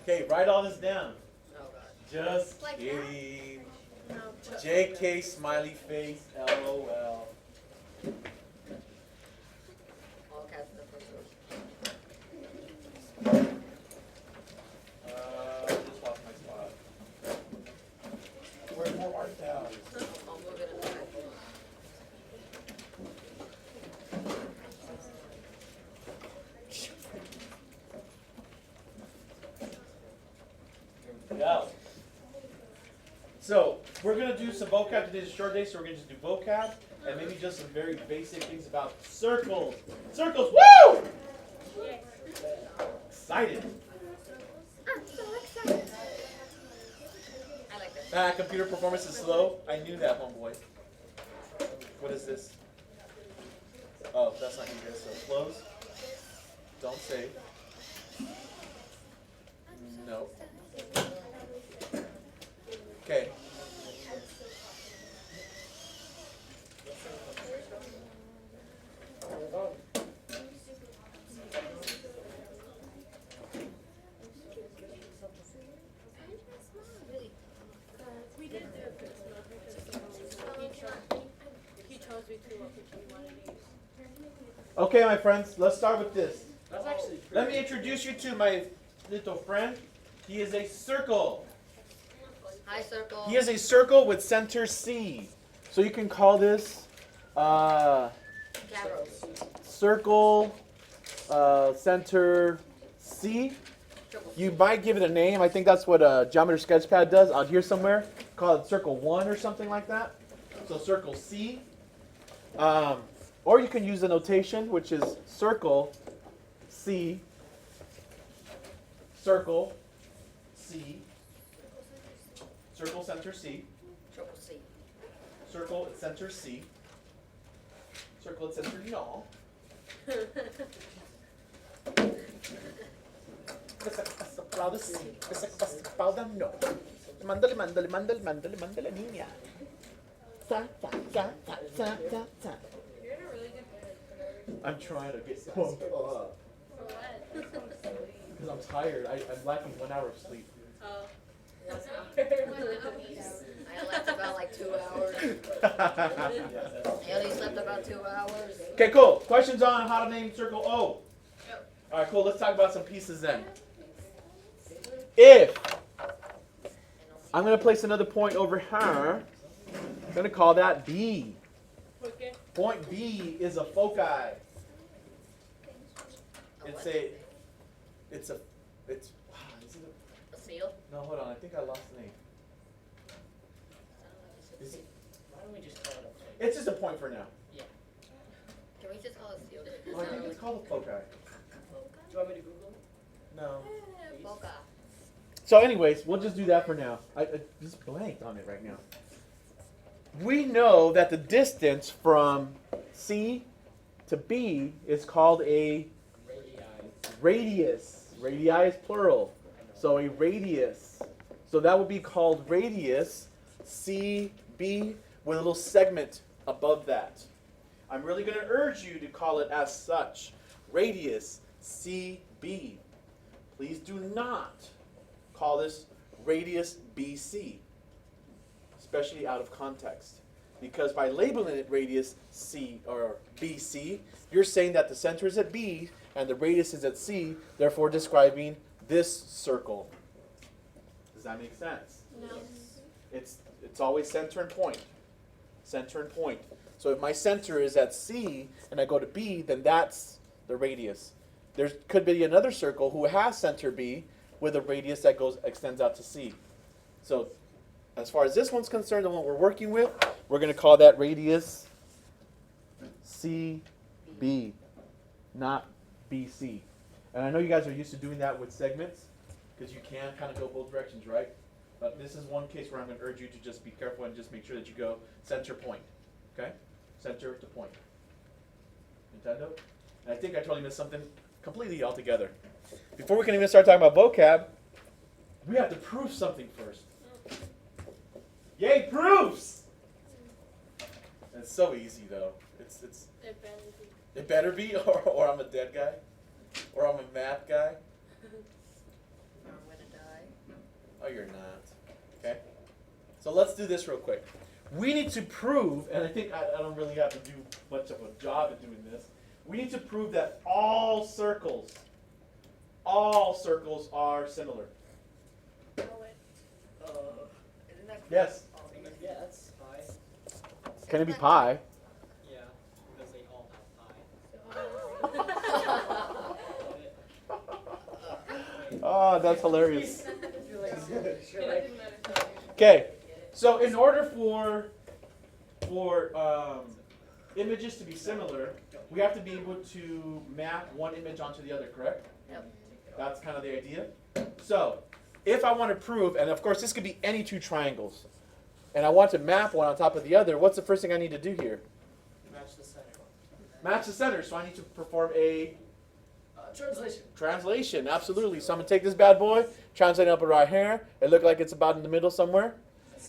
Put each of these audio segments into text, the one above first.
Okay, write all this down. Oh, God. Just Like kidding. No. JK smiley face, LOL. All caps in the first word. Just lost my spot. Where more art thou? I'll move it in the back. Yeah. So, we're going to do some vocab. Today's a short day, so we're going to just do vocab and maybe just some very basic things about circles. Circles, woo! Excited. I'm so excited. I like that. Computer performance is slow. I knew that, homeboy. What is this? Oh, that's not you guys. So, close. Don't save. No. Okay. We did do it. He chose me to what picture he wanted to use. Okay, my friends, let's start with this. That's actually pretty. Let me introduce you to my little friend. He is a circle. Hi, circle. He is a circle with center C. So you can call this Carrots. circle center C. You might give it a name. I think that's what a geometry sketchpad does out here somewhere. Call it circle 1 or something like that. So circle C. Or you can use the notation, which is circle C, circle C, circle center C, Triple C. circle at center C, circle at center y'all. Mándale, mándale, mándale, mándale, mándale, niña. Sa, sa, sa, sa, sa, sa, sa. You're in a really good mood. I'm trying to get pumped up For what? because I'm tired. I'm lacking 1 hour of sleep. Oh. I slept about like 2 hours. I only slept about 2 hours. Okay, cool. Questions on how to name circle O? Yep. All right, cool. Let's talk about some pieces then. If I'm going to place another point over here, I'm going to call that B. Okay. Point B is a foci. It's a, is it A seal? no, hold on. I think I lost the name. Is it, Why don't we just call it it's just a point for now. Can we just call it seal? Oh, I think it's called a foci. Do you want me to Google it? No. Boca. So anyways, we'll just do that for now. I just blanked on it right now. We know that the distance from C to B is called a radius. Radii is plural. So a radius. So that would be called radius CB with a little segment above that. I'm really going to urge you to call it as such. Radius CB. Please do not call this radius BC, especially out of context. Because by labeling it radius C or BC, you're saying that the center is at B and the radius is at C, therefore describing this circle. Does that make sense? No. It's always center and point. Center and point. So if my center is at C and I go to B, then that's the radius. There could be another circle who has center B with a radius that extends out to C. So as far as this one's concerned and what we're working with, we're going to call that radius CB, not BC. And I know you guys are used to doing that with segments because you can kind of go both directions, right? But this is one case where I'm going to urge you to just be careful and just make sure that you go center point. Okay? Center to point. Nintendo? And I think I totally missed something completely altogether. Before we can even start talking about vocab, we have to prove something first. Yay, proofs! It's so easy though. It better be, or I'm a dead guy, or I'm a math guy. I'm gonna die. Oh, you're not. Okay. So let's do this real quick. We need to prove, and I think I don't really have to do much of a job at doing this. We need to prove that all circles are similar. Isn't that Yes. Yeah, that's pi. Can it be pi? Yeah, because they all have pi. Oh, that's hilarious. You're like, Okay. So in order for images to be similar, we have to be able to map one image onto the other, correct? Yep. That's kind of the idea. So if I want to prove, and of course this could be any two triangles, and I want to map one on top of the other, what's the first thing I need to do here? match the center. Match the center. So I need to perform a Translation. translation. Absolutely. So I'm going to take this bad boy, translate it up right here. It look like it's about in the middle somewhere.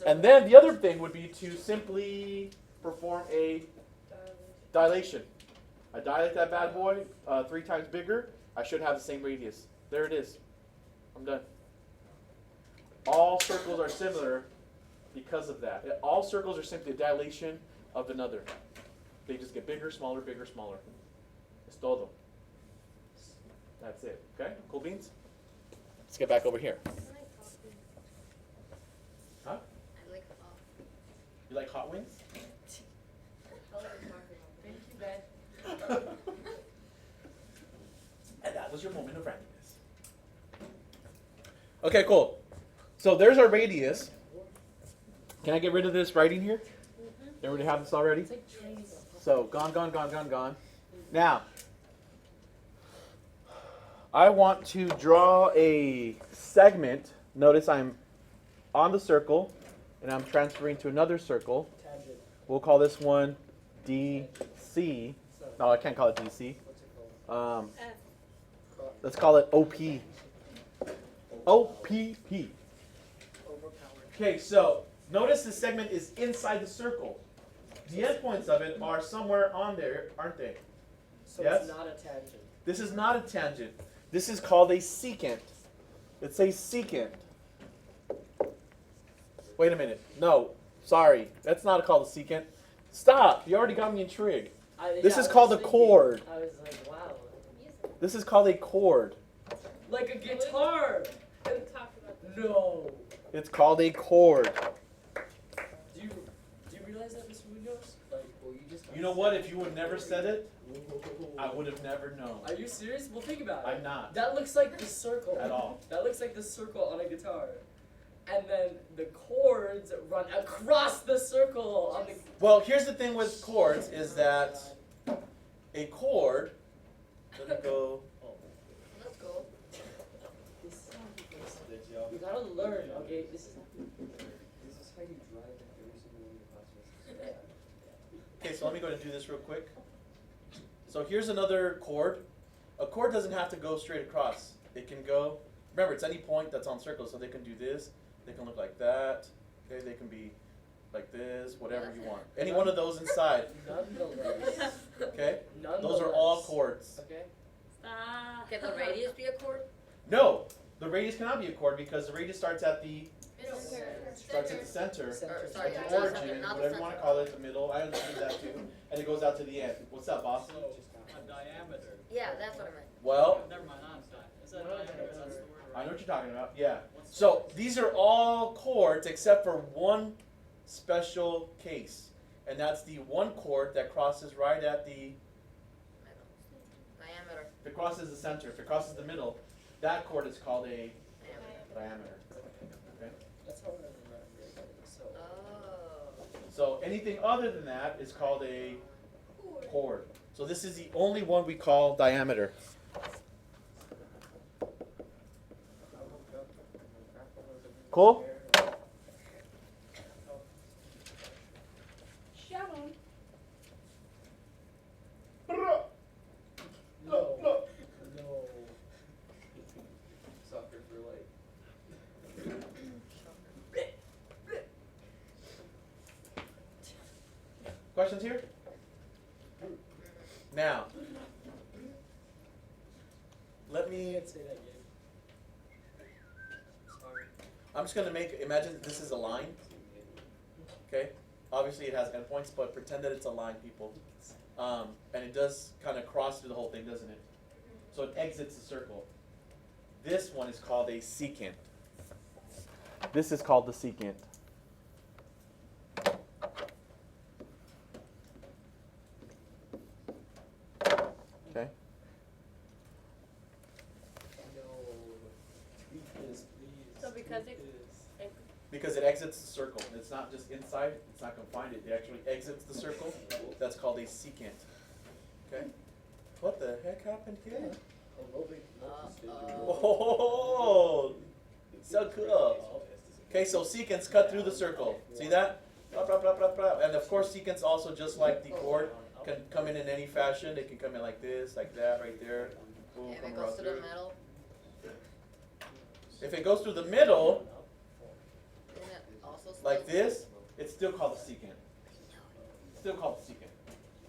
And then the other thing would be to simply perform a dilation. I dilate that bad boy 3 times bigger. I should have the same radius. There it is. I'm done. All circles are similar because of that. All circles are simply a dilation of another. They just get bigger, smaller, bigger, smaller. Es todo. That's it. Okay? Cool beans? Let's get back over here. Huh? I like You like hot wings? Thank you, Ben. And that was your moment of randomness. Okay, cool. So there's our radius. Can I get rid of this writing here? Everybody have this already? It's like trees. So gone, gone, gone, gone, gone. Now, I want to draw a segment. Notice I'm on the circle, and I'm transferring to another circle. Tangent. We'll call this one DC. No, I can't call it DC. What's it called? Let's call it OP. OPP. Overpowered. Okay, so notice the segment is inside the circle. The endpoints of it are somewhere on there, aren't they? So Yes? it's not a tangent. This is not a tangent. This is called a secant. It's a secant. Wait a minute. No, sorry. That's not called a secant. Stop. You already got me intrigued. This is called a chord. I was like, wow. This is called a chord. Like a guitar. We talked about that. No. It's called a chord. Do you realize that, Mr. Munoz? Like, well, you just. You know what? If you would never said it, I would have never known. Are you serious? Well, think about it. I'm not. That looks like the circle. At all. That looks like the circle on a guitar. And then the chords run across the circle on the. Well, here's the thing with chords is that a chord. Let me go. Let's go. This is how you go. You gotta learn, okay? This is how you drive every single one of the classes. Okay, so let me go and do this real quick. So here's another chord. A chord doesn't have to go straight across. It can go. Remember, it's any point that's on circle, so they can do this. They can look like that. Okay, they can be like this, whatever you want. Any one of those inside. Nonetheless. Okay, Nonetheless. those are all chords. Okay. Stop. Can the radius be a chord? No, the radius cannot be a chord because the radius starts at the Middle. starts at the center. Or, sorry, At not the the origin, center, not the whatever you want to center. call it, the middle. I understand that too. And it goes out to the end. What's up, boss? A diameter. Yeah, that's what I meant. Well, Never mind, Einstein. Is that diameter? That's the word, I right? know what you're talking about. Yeah. So these are all chords except for one special case, and that's the one chord that crosses right at the. Diameter. If it crosses the center, if it crosses the middle, that chord is called a diameter. Okay. That's how I remember it. So. Oh. So anything other than that is called a chord. So this is the only one we call diameter. Cool? Shalom. No. No. Soccer for life. Questions here? Now, let me. Can't say that again. Sorry. I'm just going to imagine this is a line. Okay? Obviously it has endpoints, but pretend that it's a line, people. And it does kind of cross through the whole thing, doesn't it? So it exits the circle. This one is called a secant. This is called the secant. Okay? So Because it exits the circle. It's not just inside, it's not confined, it actually exits the circle. That's called a secant. Okay? What the heck happened here? Oh, so cool. Okay, so secants cut through the circle. See that? Blah, blah, blah, blah, blah. And of course, secants also, just like the chord, can come in any fashion. They can come in like this, like that, right there. Boom, If come it right goes to the through. middle, If it goes through the middle, isn't it also like still- this, it's still called a secant. Still called a secant.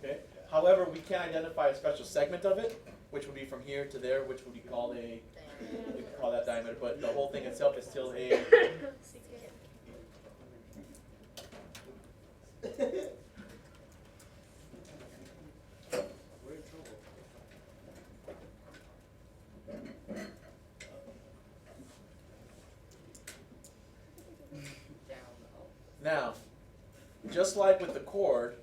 Okay? However, we can identify a special segment of it, which would be from here to there, which would be called a, we could call that diameter, but the whole thing itself is still a. Now, just like with the chord,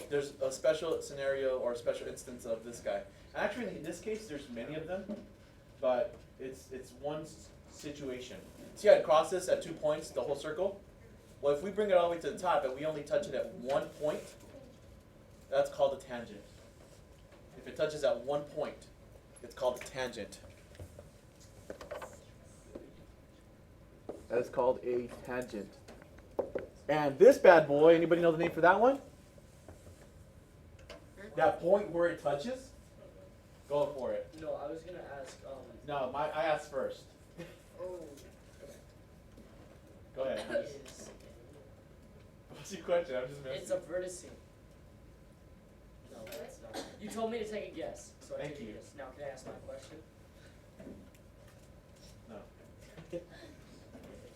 there's a special scenario or a special instance of this guy. Actually, in this case, there's many of them, but it's one situation. See how it crosses at 2 points, the whole circle? Well, if we bring it all the way to the top and we only touch it at 1 point, that's called a tangent. If it touches at 1 point, it's called a tangent. That is called a tangent. And this bad boy, anybody know the name for that one? That point where it touches? Go for it. No, I was gonna ask, No, I asked first. Oh, Go ahead. is, What's your question? I'm just messing. it's a vertice. No, that's not. You told me to take a guess, so I Thank took a you. guess. Now can I ask my question? No.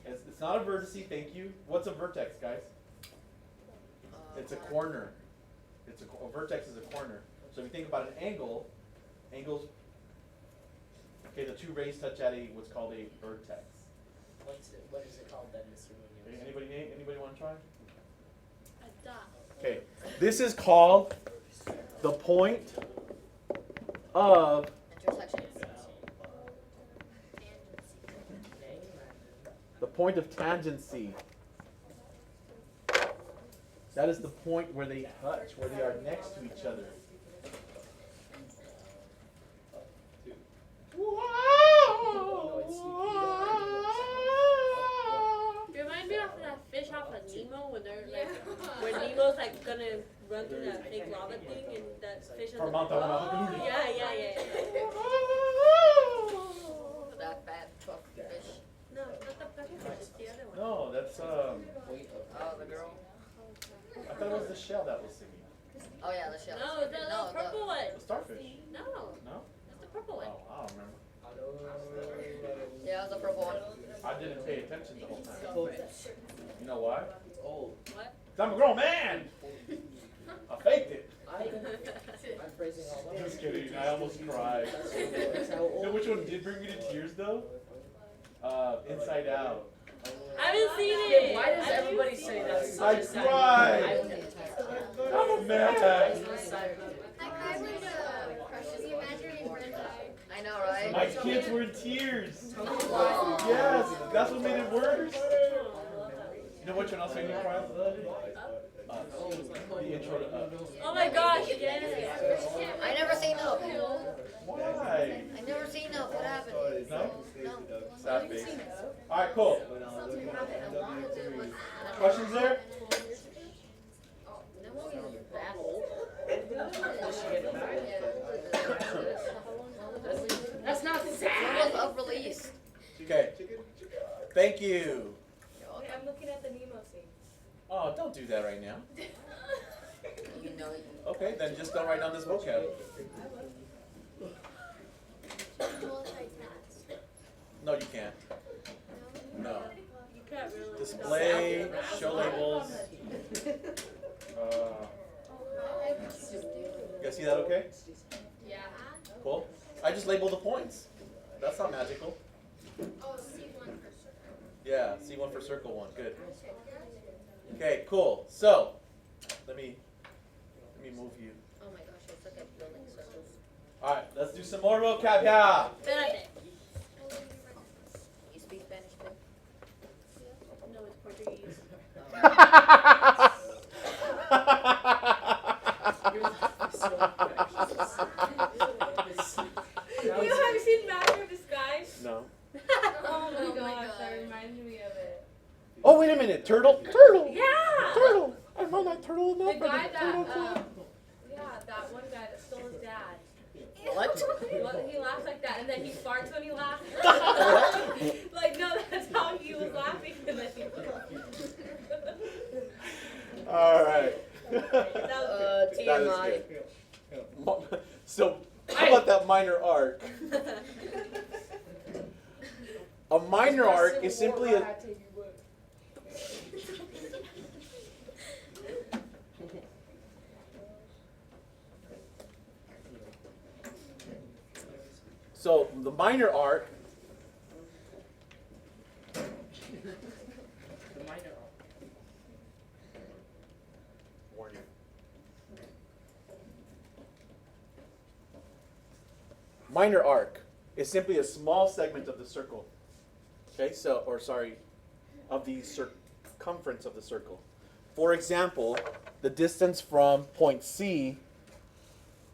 It's not a vertice, thank you. What's a vertex, guys? It's a corner. A vertex is a corner. So if you think about an angle, angles, okay, the two rays touch at what's called a vertex. What is it called then, Mr. Okay, Munoz? anybody want to try? A dot. Okay, this is called the point of intersection. tangency. That is the point where they touch, where they are next to each other. You remind me of that fish off of Nemo when they're like, when Nemo's like gonna run through that big lava thing and that fish in the Mount. Yeah. That fat tough fish. No, not the puffer fish, it's the other one. No, that's Oh, the girl. I thought it was the shell that was singing. Oh yeah, the shell. No, the little purple one. The starfish. No, No? it's the purple one. Oh, I don't remember. Yeah, it was the purple one. I didn't pay attention the whole time. You know why? Oh, What? 'Cause I'm a grown man. I faked it. I'm praising all Just kidding. I almost cried. That's how You know old. which one did bring me to tears though? Inside Out. I haven't seen Yeah, it. why does everybody say that? It's I such a sad cried. movie. I'm a man. It's a sad movie. I cried when Crushes the Imaginary Friend died. I know, right? My kids were in tears. Yes, that's what made it worse. You know which one else made me cry? The intro to Oh my gosh, yes. I never seen Up. Why? I never seen Up. What happened? No? No. Sad face. Alright, cool. Questions there? That movie was that old. That's not When sad. was Up released? Okay. Thank you. I'm looking at the Nemo scene. Oh, don't do that right now. You know it. Okay, then just don't write down this vocab. Multitask. No, you can't. No. Can't really Display, show labels. You guys see that okay? Yeah. Cool. I just labeled the points. That's not magical. Oh, C1 for circle. Yeah, C1 for circle 1. Good. Okay, cool. So, let me move you. Oh my gosh, I suck at building circles. All right, let's do some more vocab here. Espérate. You speak Spanish too? No, it's Portuguese. You have seen Master of Disguise? No. Oh my Oh my gosh, God. that reminds me of it. Oh, wait a minute. Turtle. Turtle. Yeah! Turtle. I know that turtle enough. The for guy the turtle that, club. yeah, that one guy that stole his dad. What? He laughs like that, and then he farts when he laughs. Like, no, that's how he was laughing, and then he All right. TMI. That is good. So, how about that minor arc? A minor arc is simply a. So the minor arc. The minor Warning. Minor arc is simply a small segment of the circle. Okay, of the circumference of the circle. For example, the distance from point C,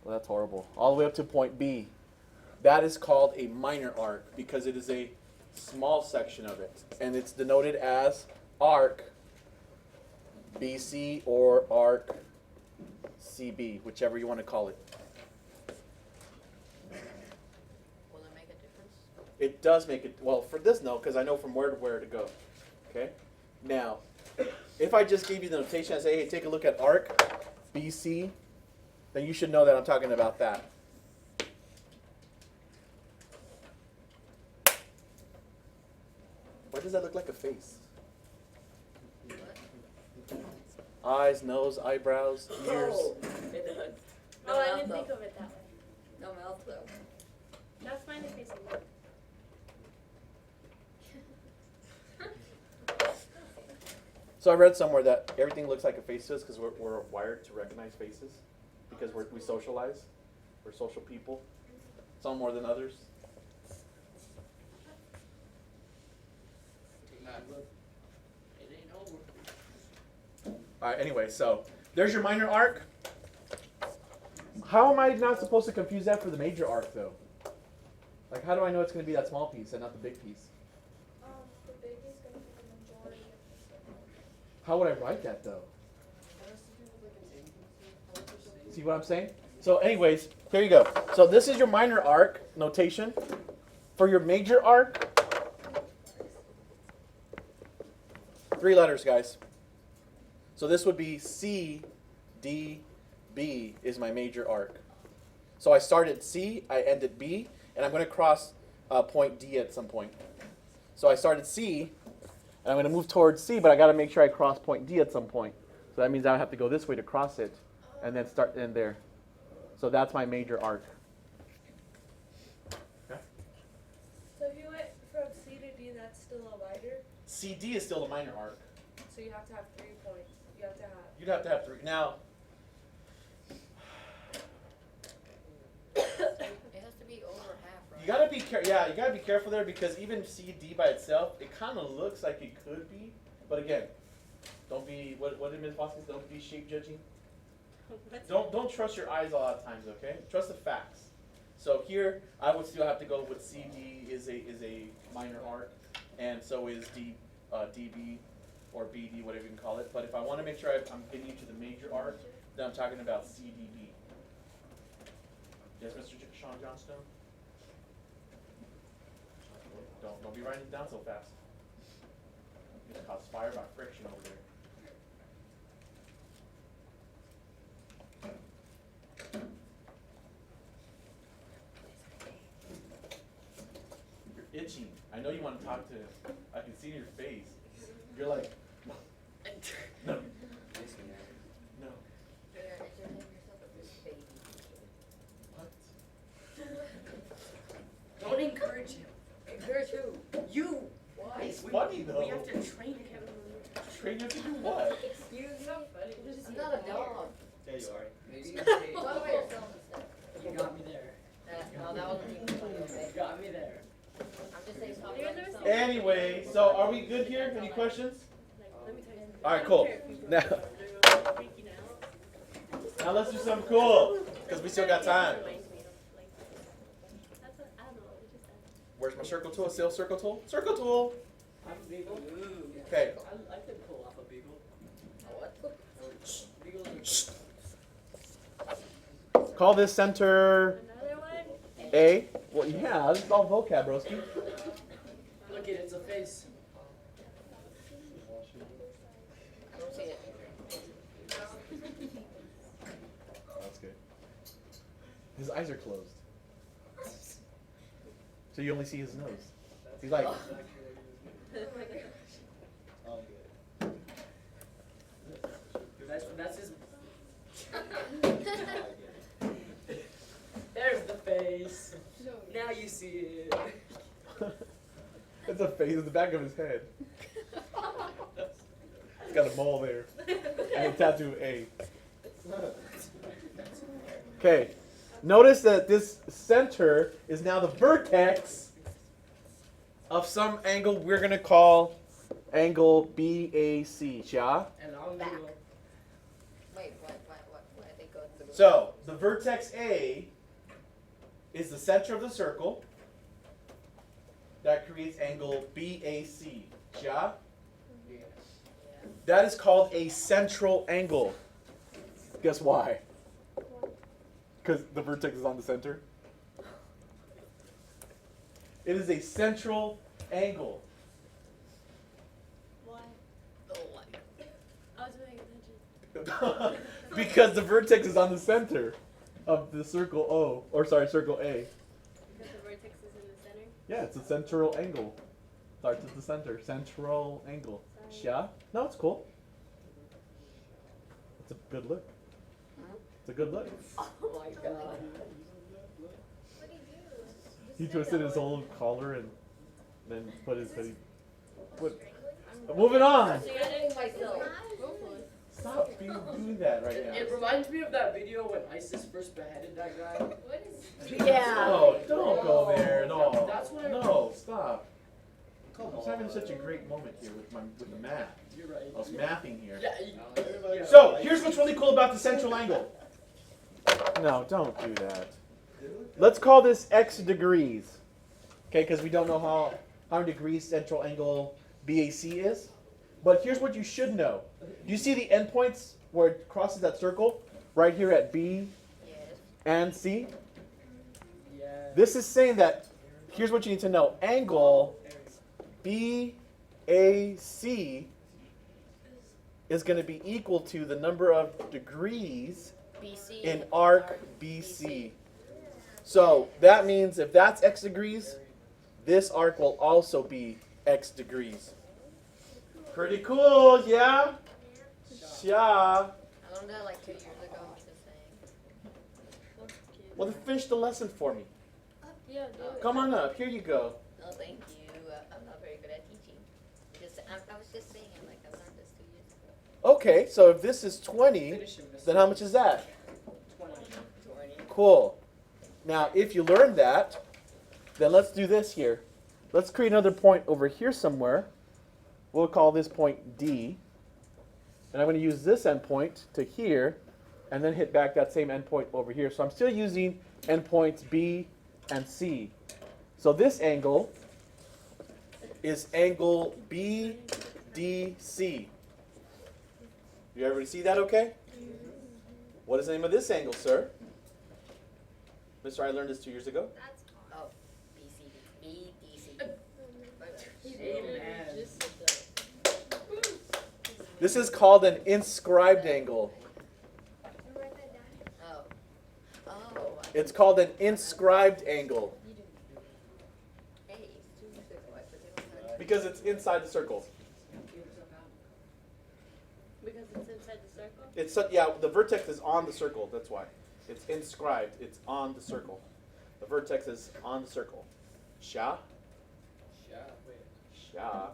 well, that's horrible, all the way up to point B. That is called a minor arc because it is a small section of it. And it's denoted as arc BC or arc CB, whichever you want to call it. Will it make a difference? It does make it, well, for this, no, because I know from where to go. Okay? Now, if I just gave you the notation and say, hey, take a look at arc BC, then you should know that I'm talking about that. Why does that look like a face? Eyes, nose, eyebrows, ears. Oh, it does. Oh, I mouth, didn't though. think of it that way. No mouth though. That's fine if it's So I read somewhere that everything looks like a face to us because we're wired to recognize faces because we socialize. We're social people. Some more than others. It ain't over. All right, anyway, so there's your minor arc. How am I not supposed to confuse that for the major arc, though? Like, how do I know it's going to be that small piece and not the big piece? The big is going to be the majority of the circle. How would I write that, though? See what I'm saying? So anyways, here you go. So this is your minor arc notation. For your major arc, 3 letters, guys. So this would be C, D, B is my major arc. So I start at C, I end at B, and I'm going to cross point D at some point. So I start at C, and I'm going to move towards C, but I got to make sure I cross point D at some point. So that means I have to go this way to cross it, and then start in there. So that's my major arc. Okay. So if you went from C to D, that's still a wider. CD is still the minor arc. So you have to have 3 points. You have to have. You'd have to have 3. Now, It has to be over half, right? you gotta be you gotta be careful there because even CD by itself, it kind of looks like it could be, but again, don't be what did Ms. Vasquez? Don't be shape judging. Don't trust your eyes a lot of times, okay? Trust the facts. So here, I would still have to go with CD is a minor arc, and so is DB or BD, whatever you can call it. But if I want to make sure I'm getting you to the major arc, then I'm talking about CDB. Yes, Mr. Sean Johnstone? Don't be writing it down so fast. You just cause fire by friction over there. You're itching. I know you want to talk to him. I can see it in your face. You're like, no, no. Don't encourage him. Encourage who? You. Why? It's funny though. We have to train him. Train you to do what? Excuse me? I'm not a dog. There you are. By the way, you're filming stuff. You got me there. No, that wasn't even funny, okay? You got me there. I'm just saying stop You guys doing ever something. Anyway, so are we good here? Any questions? Like, let me tell you something. All right, I don't cool. care if people Now- are freaking out. Now let's do something cool, because we still got time. Reminds me of, like, that's what, I don't know, it just Where's my circle tool? Still circle tool? Circle tool. I'm a beagle. Okay. I can pull off a beagle. What? Beagles are Call this center another one. A. Well, yeah, this is all vocab, broski. Look at it, it's a face. I don't see it. That's good. His eyes are closed. So you only see his nose. He's like, That's his. There's the face. Now you see it. it's a face in the back of his head. He's got a mole there. And a tattoo A. Okay. Notice that this center is now the vertex of some angle we're going to call angle BAC. Yeah? And I'm Back. beagle. Wait, what? They go through. So, the vertex A is the center of the circle that creates angle BAC. Yeah? Yeah. That is called a central angle. Guess why? Because the vertex is on the center. It is a central angle. Why? Oh my. I was paying attention. Because the vertex is on the center of the circle O, or sorry, circle A. Because the vertex is in the center. Yeah, it's a central angle. Starts at the center. Central angle. Sorry. Yeah? No, it's cool. It's a good look. It's a good look. Oh my god. What do you do? He twisted his whole collar and then put his hoodie. Moving on. So you gotta Hurting myself. go for it. Stop doing that right It now. reminds me of that video when ISIS first beheaded that guy. What is Yeah. No, don't go there. No. That's what I- No, stop. I was having such a great moment here with the math. You're right. I was mathing here. Yeah. Yeah. So, here's what's really cool about the central angle. No, don't do that. Let's call this x degrees. Okay, because we don't know how many degrees central angle BAC is. But here's what you should know. Do you see the endpoints where it crosses that circle? Right here at B Yes. and C? Yeah. This is saying that, here's what you need to know. Angle BAC is going to be equal to the number of degrees BC. in arc BC. So that means if that's x degrees, this arc will also be x degrees. Pretty cool, yeah? Yeah. I learned that like 2 years ago. I'm just saying. Well, then finish the lesson for me. Yeah, do it. Come on up. Here you go. No, thank you. I'm not very good at teaching. I was just saying, like, I learned this 2 years ago. Okay, so if this is 20, Finish him, mister. then how much is that? 20. 20. Cool. Now, if you learned that, then let's do this here. Let's create another point over here somewhere. We'll call this point D. And I'm going to use this endpoint to here, and then hit back that same endpoint over here. So I'm still using endpoints B and C. So this angle is angle BDC. You everybody see that okay? What is the name of this angle, sir? Mister, I learned this 2 years ago. That's Oh, BCD. BDC. Amen. Just This is called an inscribed angle. You write that down. Oh. Oh. It's called an inscribed angle Hey, it's 2 years ago. I put it on. because it's inside the circle. inside the circle? It's yeah, the vertex is on the circle. That's why. It's inscribed. It's on the circle. The vertex is on the circle. Sha. Yeah, wait. Sha.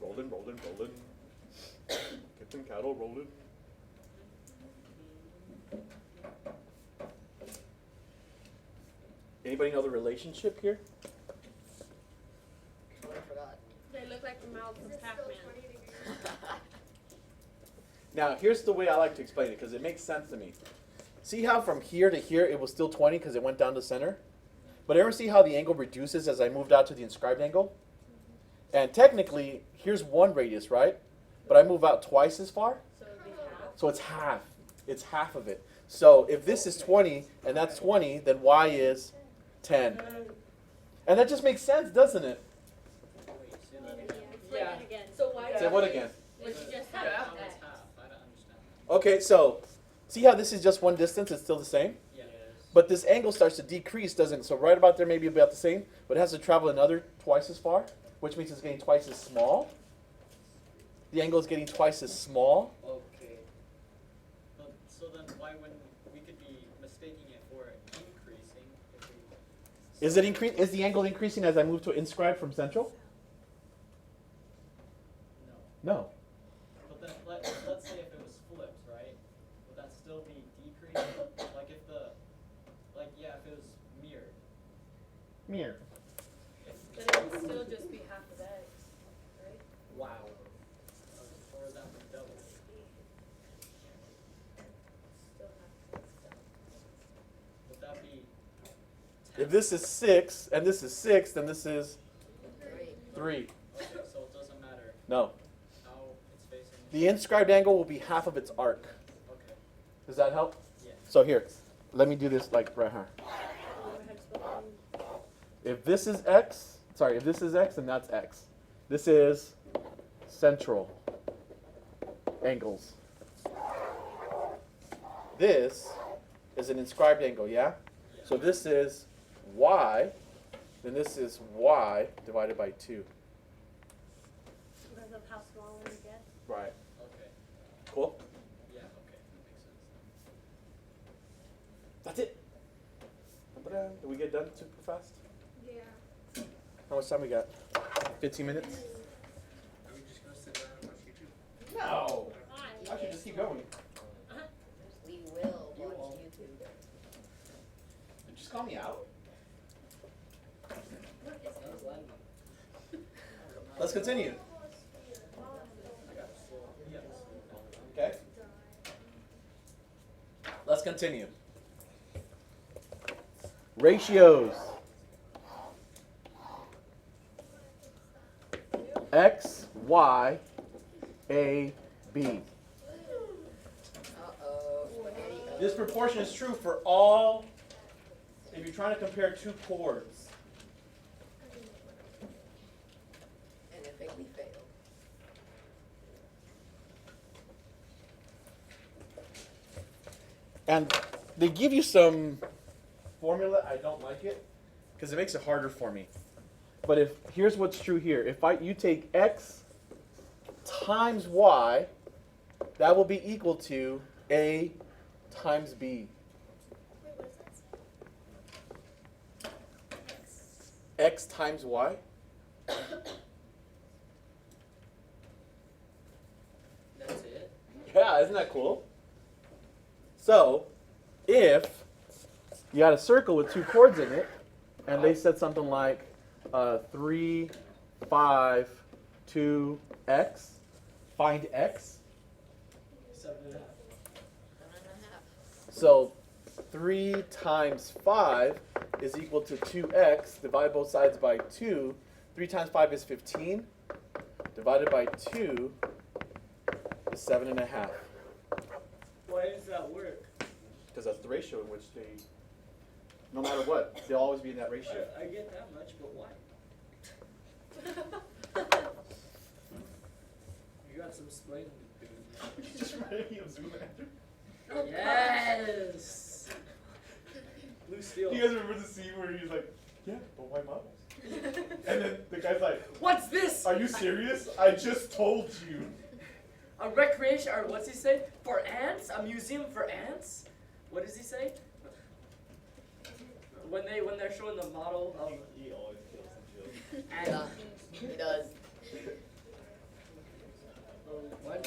Rolling, rolling, rolling. Kitchen cattle rolling. Anybody know the relationship here? I forgot. They look like the mouths Is of it still Pac-Man. 20 degrees? Now, here's the way I like to explain it because it makes sense to me. See how from here to here it was still 20 because it went down to center? But ever see how the angle reduces as I moved out to the inscribed angle? And technically, here's one radius, right? But I move out twice as far, So it'd be half. so it's half. It's half of it. So if this is 20 and that's 20, then y is 10. And that just makes sense, doesn't it? Wait, say that again. Explain Yeah. it again. So why? Say what again? What you just Yeah, said. that's half. I don't understand. Okay, so see how this is just one distance, it's still the same? Yes. But this angle starts to decrease, doesn't it? So right about there, maybe about the same, but it has to travel another twice as far, which means it's getting twice as small. The angle is getting twice as small. Okay. But, so then why wouldn't we could be mistaking it for increasing if we... Is it increase? Is the angle increasing as I move to inscribe from central? No. No. But then let's say if it was flipped, right? Would that still be decreasing? Like if the, like yeah, if it was mirrored. Mirror. Then it would still just be half of X, right? Wow. Or that would double. Still half of X down. Would that be? If this is 6 and this is 6, then this is 3. Okay, so it doesn't matter No. how it's facing. The inscribed angle will be half of its arc. Okay. Does that help? Yeah. So here, let me do this like right here. If this is x, if this is x, then that's x. This is central angles. This is an inscribed angle, yeah? So this is y, then this is y divided by 2. Because of how small it gets. Right. Okay. Cool? Yeah. Okay. That makes sense. That's it. Did we get done super fast? Yeah. How much time we got? 15 minutes? Are we just gonna sit down and watch YouTube? No. Why? I should just keep going. We will watch YouTube. Just call me out. Let's continue. Okay. Let's continue. Ratios. X, Y, A, B. This proportion is true for all, if you're trying to compare two chords. And if we fail. And they give you some formula. I don't like it because it makes it harder for me. But here's what's true here. If you take x times y, that will be equal to a times b. Wait, what does that say? X times y. That's it. Yeah, isn't that cool? So, if you had a circle with two chords in it, and they said something like 3, 5, 2, x, find x. 7.5. So 3 times 5 is equal to 2x. Divide both sides by 2. 3 times 5 is 15. Divided by 2 is 7.5. Why does that work? Because that's the ratio in which they, no matter what, they'll always be in that ratio. I get that much, but why? You got some explaining to do. Just reminded me of Zoolander. Yes. Blue steel. You guys remember the scene where he's like, Yeah, but why models? And then the guy's like, What's this? are you serious? I just told you. A recreation, or what's he say? For ants? A museum for ants? What does he say? When they're showing the model of He always kills some jokes. ants. Yeah, he does. What?